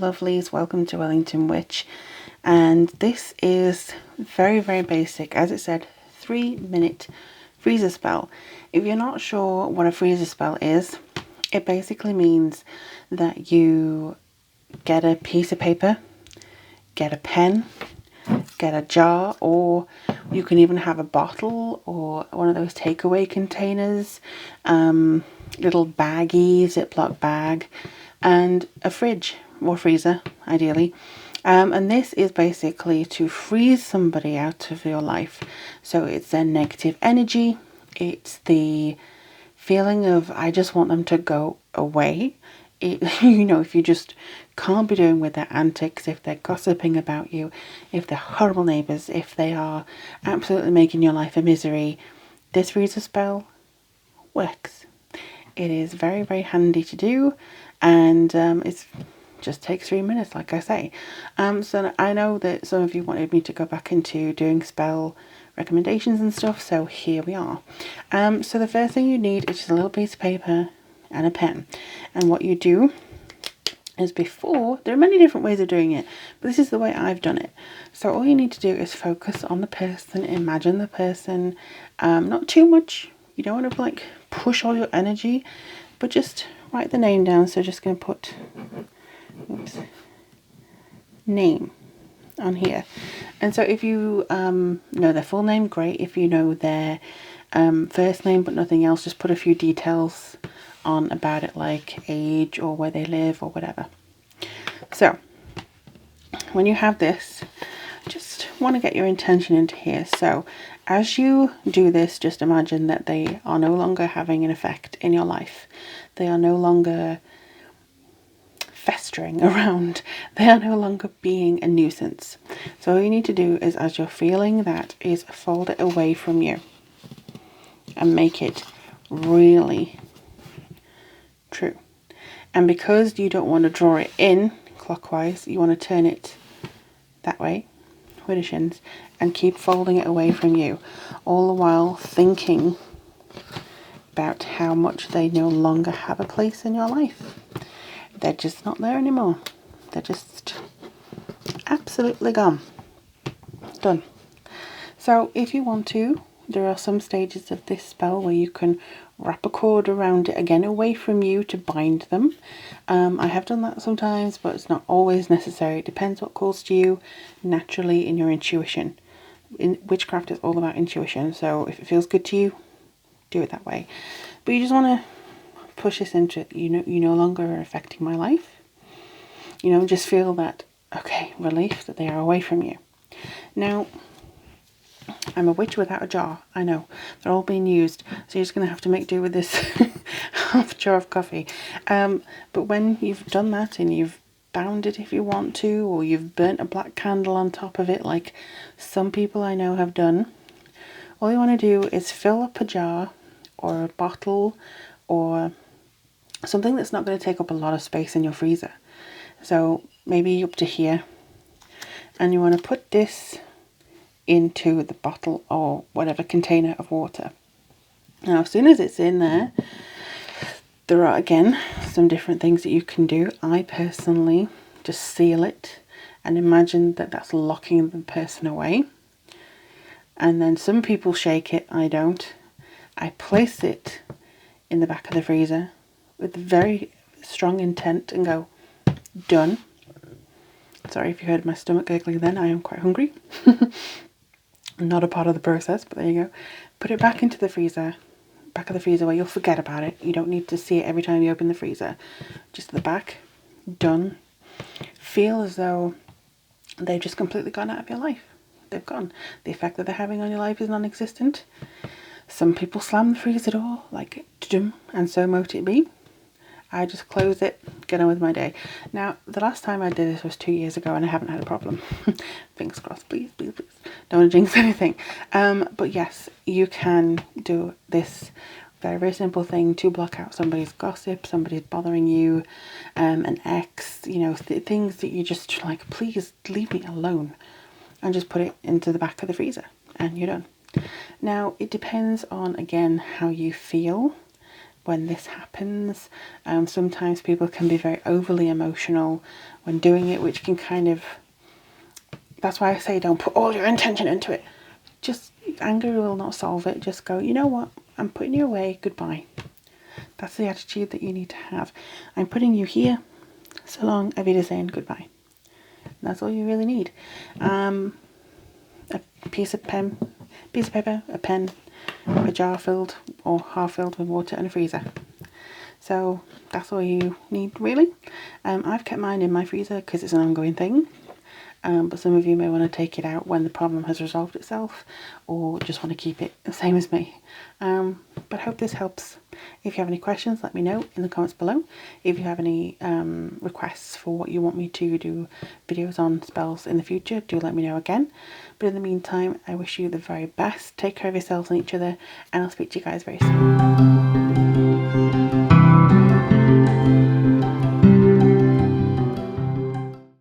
lovelies, welcome to Wellington Witch, and this is very, very basic. As it said, 3-minute freezer spell. If you're not sure what a freezer spell is, it basically means that you get a piece of paper, get a pen, get a jar, or you can even have a bottle or one of those takeaway containers, little baggie, Ziploc bag, and a fridge or freezer, ideally. And this is basically to freeze somebody out of your life. So it's their negative energy. It's the feeling of, I just want them to go away. If you just can't be doing with their antics, if they're gossiping about you, if they're horrible neighbours, if they are absolutely making your life a misery, this freezer spell works. It is very, very handy to do, and it's just takes 3 minutes, like I say. So I know that some of you wanted me to go back into doing spell recommendations and stuff, so here we are. So the first thing you need is just a little piece of paper and a pen, and what you do is, before, there are many different ways of doing it, but this is the way I've done it. So all you need to do is focus on the person, imagine the person, not too much. You don't want to like push all your energy, but just write the name down. So just going to put name on here. And so if you know their full name, great. If you know their first name but nothing else, just put a few details on about it, like age or where they live or whatever. So when you have this, just want to get your intention into here. So as you do this, just imagine that they are no longer having an effect in your life. They are no longer festering around. They are no longer being a nuisance. So all you need to do is, as you're feeling that, is fold it away from you and make it really true. And because you don't want to draw it in clockwise, you want to turn it that way with the shins and keep folding it away from you, all the while thinking about how much they no longer have a place in your life. They're just not there anymore. They're just absolutely gone. Done. So if you want to, there are some stages of this spell where you can wrap a cord around it, again away from you, to bind them. I have done that sometimes, but it's not always necessary. It depends what calls to you naturally in your intuition. In witchcraft, it's all about intuition, so if it feels good to you, do it that way. But you just want to push this into, you no longer are affecting my life. Just feel that, okay, relief that they are away from you. Now, I'm a witch without a jar. I know, they're all being used, so you're just going to have to make do with this half jar of coffee. But when you've done that and you've bound it if you want to, or you've burnt a black candle on top of it, like some people I know have done, all you want to do is fill up a jar or a bottle or something that's not going to take up a lot of space in your freezer. So maybe up to here, and you want to put this into the bottle or whatever container of water. Now as soon as it's in there, there are again some different things that you can do. I personally just seal it and imagine that that's locking the person away. And then some people shake it, I don't. I place it in the back of the freezer with very strong intent and go, done. Sorry if you heard my stomach gurgling then, I am quite hungry. Not a part of the process, but there you go. Put it back into the freezer, back of the freezer where you'll forget about it. You don't need to see it every time you open the freezer. Just at the back, done. Feel as though they've just completely gone out of your life. They've gone. The effect that they're having on your life is non-existent. Some people slam the freezer door, like, and so mote it be. I just close it, get on with my day. Now, the last time I did this was 2 years ago and I haven't had a problem. Fingers crossed, please, please, please. Don't want to jinx anything. But yes, you can do this very, very simple thing to block out somebody's gossip, somebody's bothering you, an ex, things that you just like, please leave me alone. And just put it into the back of the freezer and you're done. Now, it depends on, again, how you feel when this happens. Sometimes people can be very overly emotional when doing it, which can kind of, that's why I say don't put all your intention into it. Just, anger will not solve it. Just go, you know what, I'm putting you away, goodbye. That's the attitude that you need to have. I'm putting you here, so long, Auf Wiedersehen, goodbye. And that's all you really need. A piece of paper, a pen, a jar filled or half filled with water, and a freezer. So that's all you need, really. I've kept mine in my freezer because it's an ongoing thing. But some of you may want to take it out when the problem has resolved itself, or just want to keep it the same as me. But I hope this helps. If you have any questions, let me know in the comments below. If you have any requests for what you want me to do videos on spells in the future, do let me know again. But in the meantime, I wish you the very best. Take care of yourselves and each other, and I'll speak to you guys very soon.